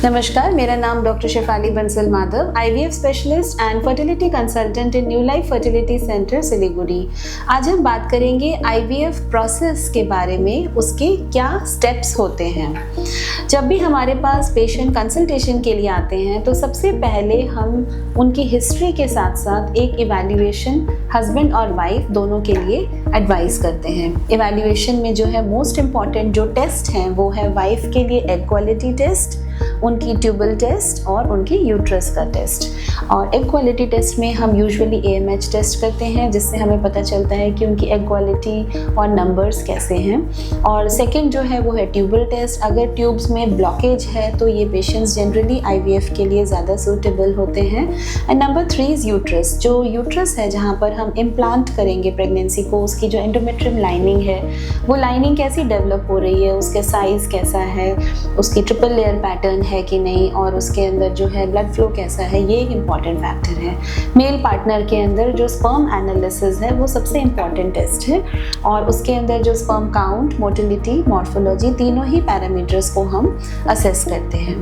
नमस्कार, मेरा नाम doctor Shefali Bansal Madhav, IVF specialist and fertility consultant in New Life Fertility Centre Siliguri. आज हम बात करेंगे आईवीएफ प्रोसेस के बारे में, उसके क्या स्टेप्स होते हैं। जब भी हमारे पास पेशेंट कंसल्टेशन के लिए आते हैं तो सबसे पहले हम उनकी हिस्ट्री के साथ साथ एक इवैल्यूएशन हस्बैंड और वाइफ दोनों के लिए एडवाइस करते हैं। इवैल्यूएशन में जो है मोस्ट इम्पॉर्टेंट जो टेस्ट हैं वो है वाइफ के लिए एग क्वालिटी टेस्ट, उनकी ट्यूबल टेस्ट और उनकी यूट्रस का टेस्ट। और एग क्वालिटी टेस्ट में हम यूजुअली AMH टेस्ट करते हैं, जिससे हमें पता चलता है कि उनकी एग क्वालिटी और नंबर्स कैसे हैं। और सेकंड जो है वो है ट्यूबल टेस्ट। अगर ट्यूब्स में ब्लॉकेज है तो ये पेशेंट्स जनरली IVF के लिए ज़्यादा सूटेबल होते हैं। And number 3 is uterus. जो यूट्रस है जहाँ पर हम इम्प्लांट करेंगे प्रेगनेंसी को, उसकी जो एंडोमेट्रियम लाइनिंग है वो लाइनिंग कैसी डेवलप हो रही है, उसके साइज़ कैसा है, उसकी ट्रिपल लेयर पैटर्न है कि नहीं, और उसके अंदर जो है ब्लड फ्लो कैसा है, ये एक इम्पॉर्टेंट फैक्टर है। मेल पार्टनर के अंदर जो स्पर्म एनालिसिस है वो सबसे इम्पॉर्टेंट टेस्ट है, और उसके अंदर जो स्पर्म काउंट, मोटिलिटी, मॉर्फोलॉजी, तीनों ही पैरामीटर्स को हम असेस करते हैं।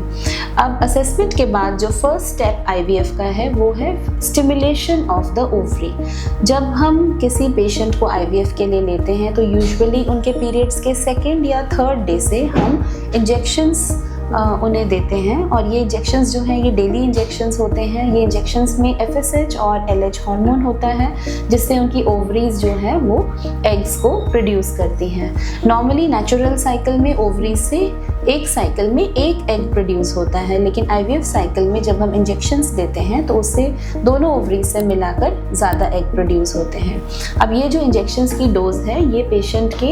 अब असेसमेंट के बाद जो फर्स्ट स्टेप IVF का है वो है स्टिमुलेशन ऑफ द ओवरी। जब हम किसी पेशेंट को IVF के लिए लेते हैं तो यूजुअली उनके पीरियड्स के सेकेंड या थर्ड डे से हम इंजेक्शंस उन्हें देते हैं, और ये इंजेक्शंस जो हैं ये डेली इंजेक्शंस होते हैं। ये इंजेक्शंस में FSH और LH हार्मोन होता है, जिससे उनकी ओवरीज जो है वो एग्स को प्रोड्यूस करती हैं। नॉर्मली नेचुरल साइकिल में ओवरीज से एक साइकिल में एक एग प्रोड्यूस होता है, लेकिन IVF साइकिल में जब हम इंजेक्शंस देते हैं तो उससे दोनों ओवरीज से मिलाकर ज़्यादा एग प्रोड्यूस होते हैं। अब ये जो इंजेक्शंस की डोज है ये पेशेंट के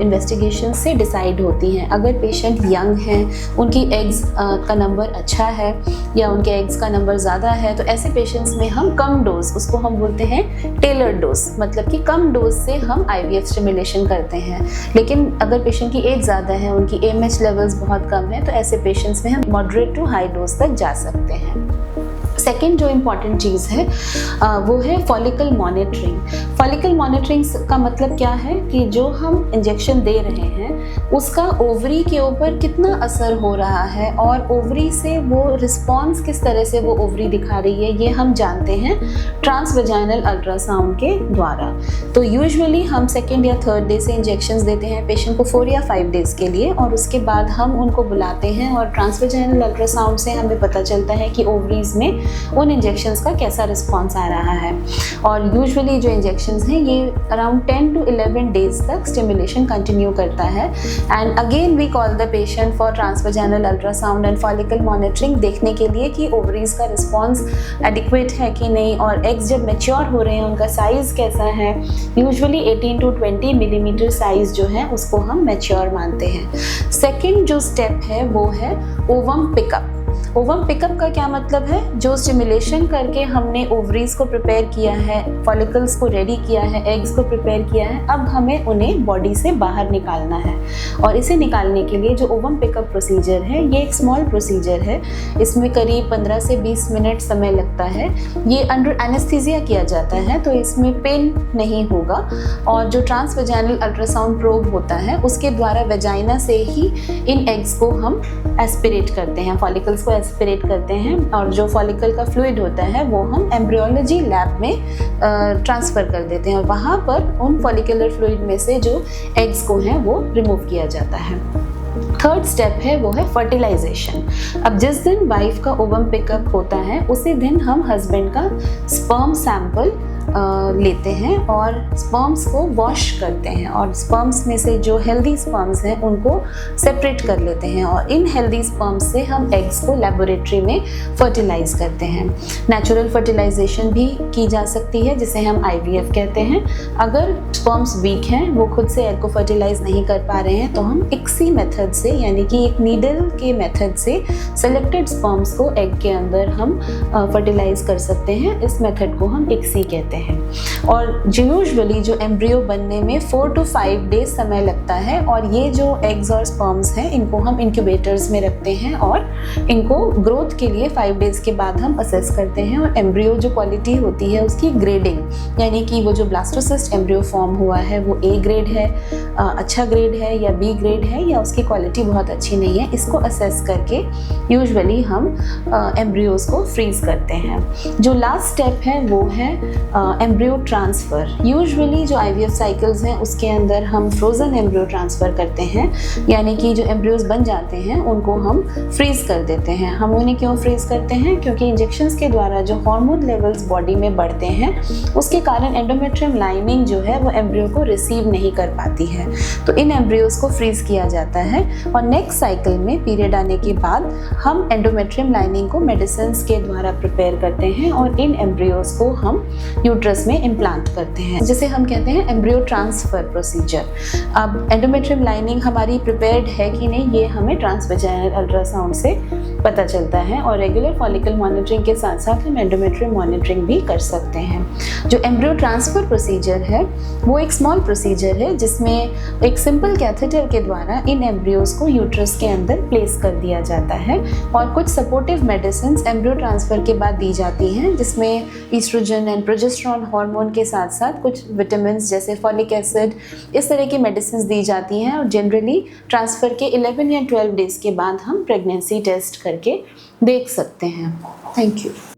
इन्वेस्टिगेशन से डिसाइड होती हैं। अगर पेशेंट यंग हैं, उनकी एग्स का नंबर अच्छा है या उनके एग्स का नंबर ज़्यादा है, तो ऐसे पेशेंट्स में हम कम डोज, उसको हम बोलते हैं टेलर्ड डोज, मतलब कि कम डोज से हम IVF स्टिमुलेशन करते हैं। लेकिन अगर पेशेंट की एज ज़्यादा है, उनकी AMH लेवल्स बहुत कम है, तो ऐसे पेशेंट्स में हम मॉडरेट टू हाई डोज तक जा सकते हैं। सेकेंड जो इम्पॉर्टेंट चीज़ है वो है फॉलिकल मॉनिटरिंग। फॉलिकल मॉनिटरिंग का मतलब क्या है कि जो हम इंजेक्शन दे रहे हैं उसका ओवरी के ऊपर कितना असर हो रहा है, और ओवरी से वो रिस्पॉन्स किस तरह से वो ओवरी दिखा रही है, ये हम जानते हैं ट्रांसवेजाइनल अल्ट्रासाउंड के द्वारा। तो यूजुअली हम सेकेंड या थर्ड डे से इंजेक्शंस देते हैं पेशेंट को 4 या 5 डेज़ के लिए, और उसके बाद हम उनको बुलाते हैं और ट्रांसवेजाइनल अल्ट्रासाउंड से हमें पता चलता है कि ओवरीज में उन इंजेक्शंस का कैसा रिस्पॉन्स आ रहा है। और यूजुअली जो इंजेक्शंस हैं ये अराउंड 10 to 11 डेज तक स्टिमुलेशन कंटिन्यू करता है। And again we call the patient for transvaginal ultrasound and follicle monitoring, देखने के लिए कि ओवरीज का रिस्पॉन्स एडिक्वेट है कि नहीं, और एग्स जब मैच्योर हो रहे हैं उनका साइज़ कैसा है। यूजुअली 18 to 20 मिलीमीटर साइज़ जो है उसको हम मैच्योर मानते हैं। सेकेंड जो स्टेप है वो है ओवम पिकअप। ओवम पिकअप का क्या मतलब है? जो स्टिमुलेशन करके हमने ओवरीज को प्रिपेयर किया है, फॉलिकल्स को रेडी किया है, एग्स को प्रिपेयर किया है, अब हमें उन्हें बॉडी से बाहर निकालना है। और इसे निकालने के लिए जो ओवम पिकअप प्रोसीजर है ये एक स्मॉल प्रोसीजर है। इसमें करीब 15 से 20 मिनट समय लगता है। ये अंडर एनेस्थीसिया किया जाता है, तो इसमें पेन नहीं होगा। और जो ट्रांसवेजाइनल अल्ट्रासाउंड प्रोब होता है उसके द्वारा वेजाइना से ही इन एग्स को हम एस्पिरेट करते हैं, फॉलिकल्स को एस्पिरेट करते हैं, और जो फॉलिकल का फ्लूइड होता है वो हम एम्ब्रियोलॉजी लैब में ट्रांसफ़र कर देते हैं, और वहाँ पर उन फॉलिकुलर फ्लूइड में से जो एग्स को हैं वो रिमूव किया जाता है। थर्ड स्टेप है वो है फर्टिलाइजेशन। अब जिस दिन वाइफ का ओवम पिकअप होता है उसी दिन हम हस्बैंड का स्पर्म सैंपल लेते हैं और स्पर्म्स को वॉश करते हैं, और स्पर्म्स में से जो हेल्दी स्पर्म्स हैं उनको सेपरेट कर लेते हैं, और इन हेल्दी स्पर्म्स से हम एग्स को लेबोरेटरी में फर्टिलाइज करते हैं। नेचुरल फर्टिलाइजेशन भी की जा सकती है, जिसे हम IVF कहते हैं। अगर स्पर्म्स वीक हैं, वो खुद से एग को फर्टिलाइज नहीं कर पा रहे हैं, तो हम ICSI मेथड से, यानी कि एक नीडल के मेथड से सेलेक्टेड स्पर्म्स को एग के अंदर हम फर्टिलाइज कर सकते हैं। इस मेथड को हम ICSI कहते हैं। हैं। और यूजुअली जो एम्ब्रियो बनने में 4 to 5 डेज समय लगता है, और ये जो एग्स और स्पर्म्स हैं इनको हम इंक्यूबेटर्स में रखते हैं और इनको ग्रोथ के लिए 5 डेज के बाद हम असेस करते हैं। और एम्ब्रियो जो क्वालिटी होती है उसकी ग्रेडिंग, यानी कि वो जो ब्लास्टोसिस्ट एम्ब्रियो फॉर्म हुआ है वो A ग्रेड है, अच्छा ग्रेड है, या B ग्रेड है, या उसकी क्वालिटी बहुत अच्छी नहीं है, इसको असेस करके यूजुअली हम एम्ब्रियोज को फ्रीज करते हैं। जो लास्ट स्टेप है वो है एम्ब्रियो ट्रांसफ़र। यूजुअली जो IVF साइकिल्स हैं उसके अंदर हम फ्रोज़न एम्ब्रियो ट्रांसफ़र करते हैं, यानी कि जो एम्ब्रियोज बन जाते हैं उनको हम फ्रीज़ कर देते हैं। हम उन्हें क्यों फ्रीज़ करते हैं? क्योंकि इंजेक्शंस के द्वारा जो हार्मोन लेवल्स बॉडी में बढ़ते हैं उसके कारण एंडोमेट्रियम लाइनिंग जो है वो एम्ब्रियो को रिसीव नहीं कर पाती है, तो इन एम्ब्रियोज को फ्रीज किया जाता है। और नेक्स्ट साइकिल में पीरियड आने के बाद हम एंडोमेट्रियम लाइनिंग को मेडिसिन्स के द्वारा प्रिपेयर करते हैं और इन एम्ब्रियोज को हम यूट्रस में इम्प्लांट करते हैं, जिसे हम कहते हैं एम्ब्रियो ट्रांसफ़र प्रोसीजर। अब एंडोमेट्रियम लाइनिंग हमारी प्रिपेयर्ड है कि नहीं ये हमें ट्रांसवेजाइनल अल्ट्रासाउंड से पता चलता है, और रेगुलर फॉलिकल मॉनिटरिंग के साथ साथ हम एंडोमेट्रियम मॉनिटरिंग भी कर सकते हैं। जो एम्ब्रियो ट्रांसफ़र प्रोसीजर है वो एक स्मॉल प्रोसीजर है जिसमें एक सिंपल कैथेटर के द्वारा इन एम्ब्रियोज को यूट्रस के अंदर प्लेस कर दिया जाता है, और कुछ सपोर्टिव मेडिसिन एम्ब्रियो ट्रांसफ़र के बाद दी जाती हैं, जिसमें ईस्ट्रोजन एंड प्रोजेस्टेरॉन हार्मोन के साथ साथ कुछ विटामिन जैसे फॉलिक एसिड, इस तरह की मेडिसिन दी जाती हैं। और जनरली ट्रांसफ़र के 11 या 12 डेज़ के बाद हम प्रेगनेंसी टेस्ट करके देख सकते हैं। Thank you.